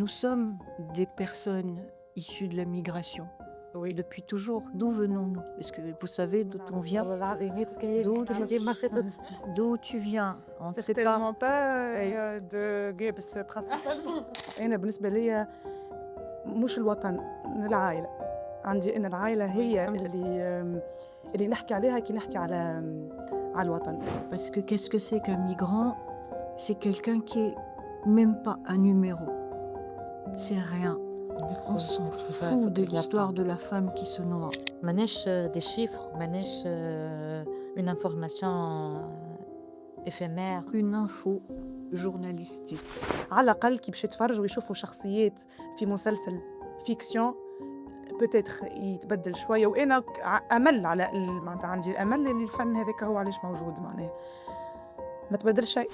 nous sommes des personnes issues de la migration, Oui. depuis toujours. D'où venons-nous? Est-ce que vous savez d'où on vient? والله العظيم يبكي D'où يحكي tu, ديما خطط. d'où tu viens? On ne sait pas. certainement pas de جابس principalement. أنا بالنسبة ليا مش الوطن، العائلة. عندي أنا العائلة هي اللي نحكي عليها كي نحكي على الوطن. Parce que qu'est-ce que c'est qu'un migrant? C'est quelqu'un qui est même pas un numéro. C'est rien. On s'en fout de l'histoire de la femme qui se noie. ماناش des chiffres ماناش une information éphémère. Une info journalistique. على الأقل كي باش يتفرجوا ويشوفوا شخصيات في مسلسل فيكسيون بوتيتر يتبدل شوية، وأنا أمل على معناتها عندي الأمل اللي الفن هذاك هو علاش موجود، معناه ما تبدل شيء.